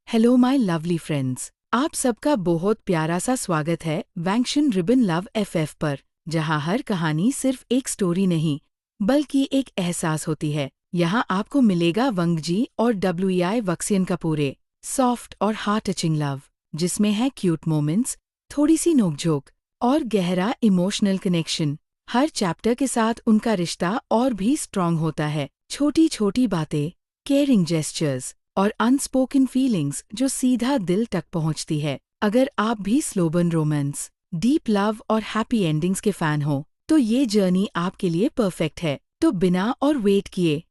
Hello my lovely friends, आप सबका बहुत प्यारा सा स्वागत है वैंक्शन रिबन लव एफएफ पर, जहां हर कहानी सिर्फ एक स्टोरी नहीं बल्कि एक एहसास होती है। यहां आपको मिलेगा वंगजी और डब्ल्यूई वक्सियन का पूरे सॉफ्ट और हार्ट टचिंग लव, जिसमें है क्यूट मोमेंट्स, थोड़ी सी नोकझोंक और गहरा इमोशनल कनेक्शन। हर चैप्टर के साथ उनका रिश्ता और भी स्ट्रॉन्ग होता है। छोटी छोटी बातें, केयरिंग जेस्चर्स और अनस्पोकन फीलिंग्स जो सीधा दिल तक पहुंचती है। अगर आप भी स्लोबन रोमांस, डीप लव और हैप्पी एंडिंग्स के फैन हो तो ये जर्नी आपके लिए परफेक्ट है। तो बिना और वेट किए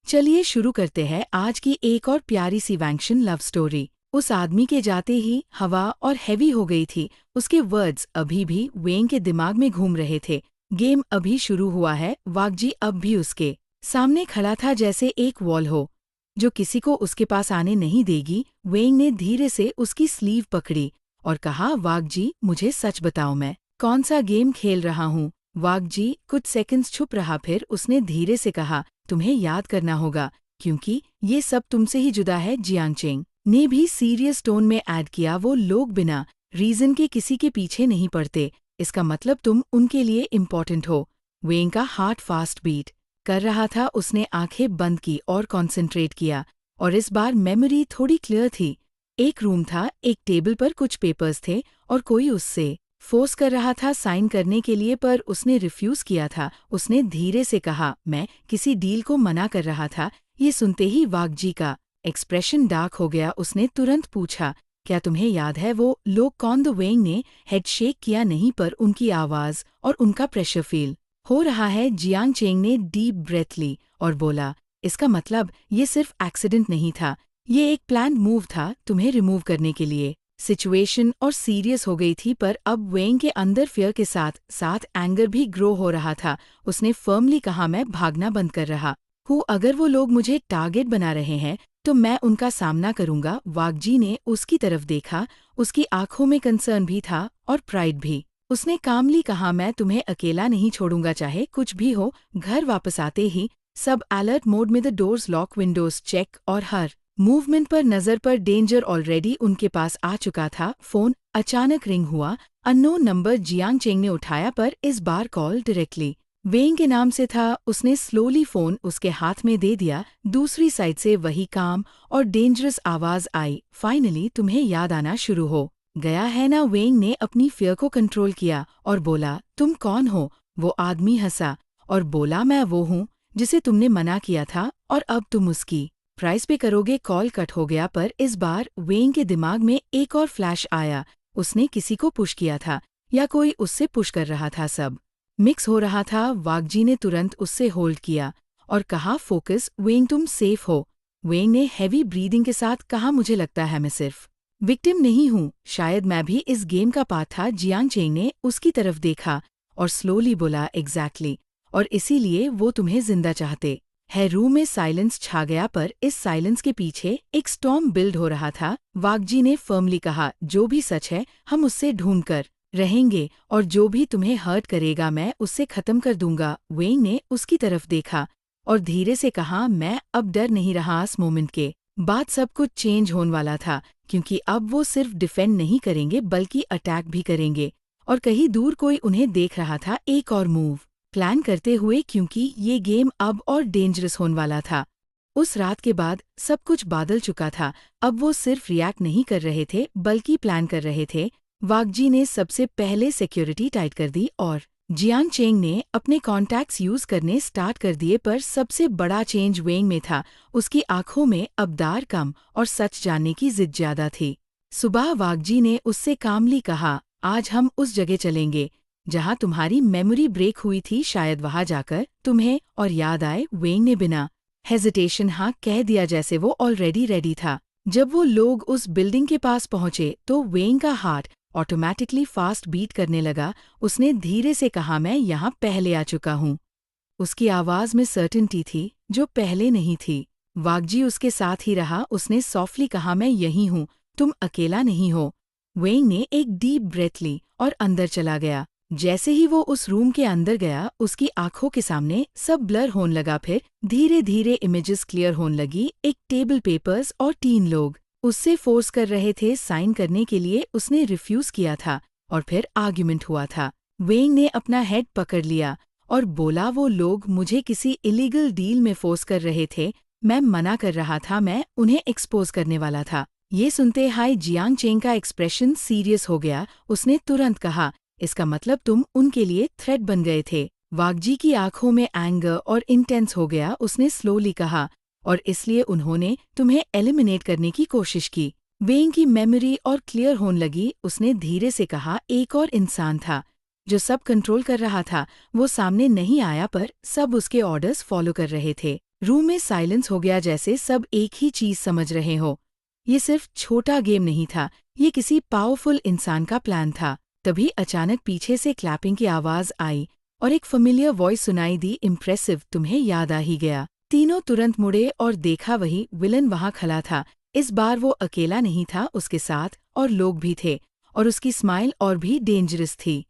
चलिए शुरू करते हैं आज की एक और प्यारी सी वैंक्शन लव स्टोरी। उस आदमी के जाते ही हवा और हैवी हो गई थी। उसके वर्ड्स अभी भी वेंग के दिमाग में घूम रहे थे। गेम अभी शुरू हुआ है। वागजी अब भी उसके सामने खड़ा था जैसे एक वॉल हो जो किसी को उसके पास आने नहीं देगी। वेंग ने धीरे से उसकी स्लीव पकड़ी और कहा, वागजी मुझे सच बताओ, मैं कौन सा गेम खेल रहा हूँ। वागजी कुछ सेकंड्स चुप रहा, फिर उसने धीरे से कहा, तुम्हें याद करना होगा क्योंकि ये सब तुमसे ही जुदा है। जियांगचेंग ने भी सीरियस टोन में ऐड किया, वो लोग बिना रीजन के किसी के पीछे नहीं पड़ते। इसका मतलब तुम उनके लिए इम्पोर्टेंट हो। वेंग का हार्ट फास्ट बीट कर रहा था। उसने आंखें बंद की और कंसंट्रेट किया, और इस बार मेमोरी थोड़ी क्लियर थी। एक रूम था, एक टेबल पर कुछ पेपर्स थे और कोई उससे फोर्स कर रहा था साइन करने के लिए, पर उसने रिफ्यूज किया था। उसने धीरे से कहा, मैं किसी डील को मना कर रहा था। ये सुनते ही वागजी का एक्सप्रेशन डार्क हो गया। उसने तुरंत पूछा, क्या तुम्हें याद है वो लोग कौन? द वेंग ने हेड शेक किया, नहीं, पर उनकी आवाज और उनका प्रेशर फील हो रहा है। जियांगचेंग ने डीप ब्रेथ ली और बोला, इसका मतलब ये सिर्फ एक्सीडेंट नहीं था, ये एक प्लान मूव था तुम्हें रिमूव करने के लिए। सिचुएशन और सीरियस हो गई थी, पर अब वेंग के अंदर फियर के साथ साथ एंगर भी ग्रो हो रहा था। उसने फर्मली कहा, मैं भागना बंद कर रहा हूँ। अगर वो लोग मुझे टारगेट बना रहे हैं तो मैं उनका सामना करूंगा। वागजी ने उसकी तरफ देखा, उसकी आंखों में कंसर्न भी था और प्राइड भी। उसने कामली कहा, मैं तुम्हें अकेला नहीं छोड़ूंगा चाहे कुछ भी हो। घर वापस आते ही सब अलर्ट मोड में, the doors lock, windows check और हर मूवमेंट पर नजर। पर डेंजर ऑलरेडी उनके पास आ चुका था। फोन अचानक रिंग हुआ। Unknown number. जियांगचेंग ने उठाया, पर इस बार कॉल डायरेक्टली वेंग के नाम से था। उसने स्लोली फोन उसके हाथ में दे दिया। दूसरी साइड से वही काम और डेंजरस आवाज आई, फाइनली तुम्हें याद आना शुरू हो गया है ना। वेंग ने अपनी फियर को कंट्रोल किया और बोला, तुम कौन हो? वो आदमी हंसा और बोला, मैं वो हूँ जिसे तुमने मना किया था और अब तुम उसकी प्राइस पे करोगे। कॉल कट हो गया, पर इस बार वेंग के दिमाग में एक और फ्लैश आया। उसने किसी को पुश किया था या कोई उससे पुश कर रहा था, सब मिक्स हो रहा था। वागजी ने तुरंत उससे होल्ड किया और कहा, फोकस वेंग, तुम सेफ हो। वेंग ने हैवी ब्रीदिंग के साथ कहा, मुझे लगता है मैं सिर्फ विक्टिम नहीं हूँ, शायद मैं भी इस गेम का पार्ट था। जियांगचेंग ने उसकी तरफ देखा और स्लोली बोला, एग्जैक्टली, और इसीलिए वो तुम्हें जिंदा चाहते है। रूम में साइलेंस छा गया, पर इस साइलेंस के पीछे एक स्टॉर्म बिल्ड हो रहा था। वागजी ने फर्मली कहा, जो भी सच है हम उससे ढूंढ कर रहेंगे, और जो भी तुम्हें हर्ट करेगा मैं उससे खत्म कर दूंगा। वेंग ने उसकी तरफ देखा और धीरे से कहा, मैं अब डर नहीं रहा। इस मोमेंट के बाद सब कुछ चेंज होने वाला था, क्योंकि अब वो सिर्फ डिफेंड नहीं करेंगे बल्कि अटैक भी करेंगे। और कहीं दूर कोई उन्हें देख रहा था, एक और मूव प्लान करते हुए, क्योंकि ये गेम अब और डेंजरस होने वाला था। उस रात के बाद सब कुछ बदल चुका था। अब वो सिर्फ रिएक्ट नहीं कर रहे थे बल्कि प्लान कर रहे थे। वागजी ने सबसे पहले सिक्योरिटी टाइट कर दी और जियांगचेंग ने अपने कॉन्टैक्ट्स यूज करने स्टार्ट कर दिए। पर सबसे बड़ा चेंज वेंग में था। उसकी आंखों में अब डर कम और सच जानने की जिद ज्यादा थी। सुबह वागजी ने उससे कामली कहा, आज हम उस जगह चलेंगे जहां तुम्हारी मेमोरी ब्रेक हुई थी, शायद वहां जाकर तुम्हें और याद आए। वेंग ने बिना हेजिटेशन हाँ कह दिया, जैसे वो ऑलरेडी रेडी था। जब वो लोग उस बिल्डिंग के पास पहुंचे तो वेंग का हार्ट ऑटोमेटिकली फास्ट बीट करने लगा। उसने धीरे से कहा, मैं यहाँ पहले आ चुका हूँ। उसकी आवाज में सर्टेनिटी थी जो पहले नहीं थी। वागजी उसके साथ ही रहा। उसने सॉफ्टली कहा, मैं यहीं हूँ, तुम अकेला नहीं हो। वेंग ने एक डीप ब्रेथ ली और अंदर चला गया। जैसे ही वो उस रूम के अंदर गया, उसकी आंखों के सामने सब ब्लर होने लगा। फिर धीरे धीरे इमेजेस क्लियर होने लगी। एक टेबल, पेपर्स और 3 लोग उससे फोर्स कर रहे थे साइन करने के लिए, उसने रिफ्यूज किया था और फिर आर्ग्यूमेंट हुआ था। वेंग ने अपना हेड पकड़ लिया और बोला, वो लोग मुझे किसी इलीगल डील में फोर्स कर रहे थे, मैं मना कर रहा था, मैं उन्हें एक्सपोज करने वाला था। ये सुनते हाई जियांग चेंग का एक्सप्रेशन सीरियस हो गया। उसने तुरंत कहा, इसका मतलब तुम उनके लिए थ्रेट बन गए थे। वागजी की आंखों में एंगर और इंटेंस हो गया। उसने स्लोली कहा, और इसलिए उन्होंने तुम्हें एलिमिनेट करने की कोशिश की। वेंग की मेमोरी और क्लियर होने लगी। उसने धीरे से कहा, एक और इंसान था जो सब कंट्रोल कर रहा था। वो सामने नहीं आया पर सब उसके ऑर्डर्स फॉलो कर रहे थे। रूम में साइलेंस हो गया, जैसे सब एक ही चीज समझ रहे हो। ये सिर्फ छोटा गेम नहीं था, ये किसी पावरफुल इंसान का प्लान था। तभी अचानक पीछे से क्लैपिंग की आवाज आई और एक फेमिलियर वॉइस सुनाई दी, इम्प्रेसिव, तुम्हें याद आ ही गया। तीनों तुरंत मुड़े और देखा, वही विलन वहां खड़ा था। इस बार वो अकेला नहीं था, उसके साथ और लोग भी थे, और उसकी स्माइल और भी डेंजरस थी।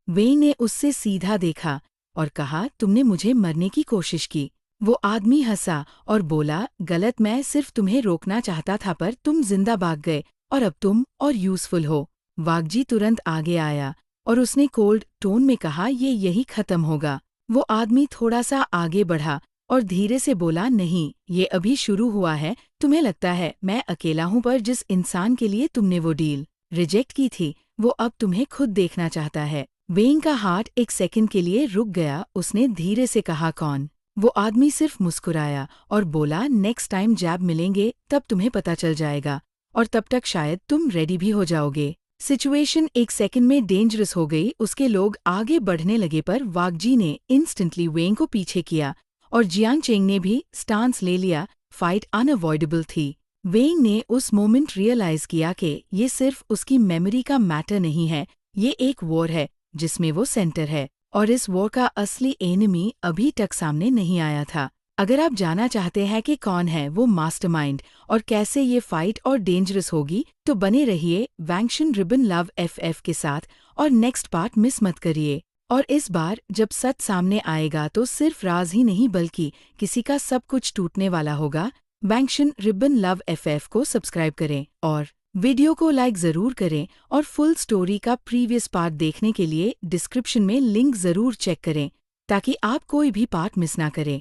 वेंग ने उससे सीधा देखा और कहा, तुमने मुझे मरने की कोशिश की। वो आदमी हंसा और बोला, गलत, मैं सिर्फ तुम्हें रोकना चाहता था पर तुम जिंदा भाग गए और अब तुम और यूजफुल हो। वागजी तुरंत आगे आया और उसने कोल्ड टोन में कहा, ये यही खत्म होगा। वो आदमी थोड़ा सा आगे बढ़ा और धीरे से बोला, नहीं, ये अभी शुरू हुआ है। तुम्हें लगता है मैं अकेला हूं, पर जिस इंसान के लिए तुमने वो डील रिजेक्ट की थी, वो अब तुम्हें खुद देखना चाहता है। वेंग का हार्ट एक सेकंड के लिए रुक गया। उसने धीरे से कहा, कौन? वो आदमी सिर्फ मुस्कुराया और बोला, नेक्स्ट टाइम जब मिलेंगे तब तुम्हें पता चल जाएगा, और तब तक शायद तुम रेडी भी हो जाओगे। सिचुएशन एक सेकंड में डेंजरस हो गई। उसके लोग आगे बढ़ने लगे पर वागजी ने इंस्टेंटली वेंग को पीछे किया और जियांग चेंग ने भी स्टांस ले लिया। फाइट अनअवॉइडेबल थी। वेंग ने उस मोमेंट रियलाइज किया कि ये सिर्फ उसकी मेमोरी का मैटर नहीं है, ये एक वॉर है जिसमें वो सेंटर है, और इस वॉर का असली एनिमी अभी तक सामने नहीं आया था। अगर आप जानना चाहते हैं कि कौन है वो मास्टरमाइंड और कैसे ये फाइट और डेंजरस होगी, तो बने रहिए वैंक्शन रिबन लव एफएफ के साथ और नेक्स्ट पार्ट मिस मत करिए। और इस बार जब सच सामने आएगा तो सिर्फ राज ही नहीं बल्कि किसी का सब कुछ टूटने वाला होगा। वैंक्शन रिबन लव एफएफ को सब्सक्राइब करें और वीडियो को लाइक ज़रूर करें, और फुल स्टोरी का प्रीवियस पार्ट देखने के लिए डिस्क्रिप्शन में लिंक ज़रूर चेक करें ताकि आप कोई भी पार्ट मिस ना करें।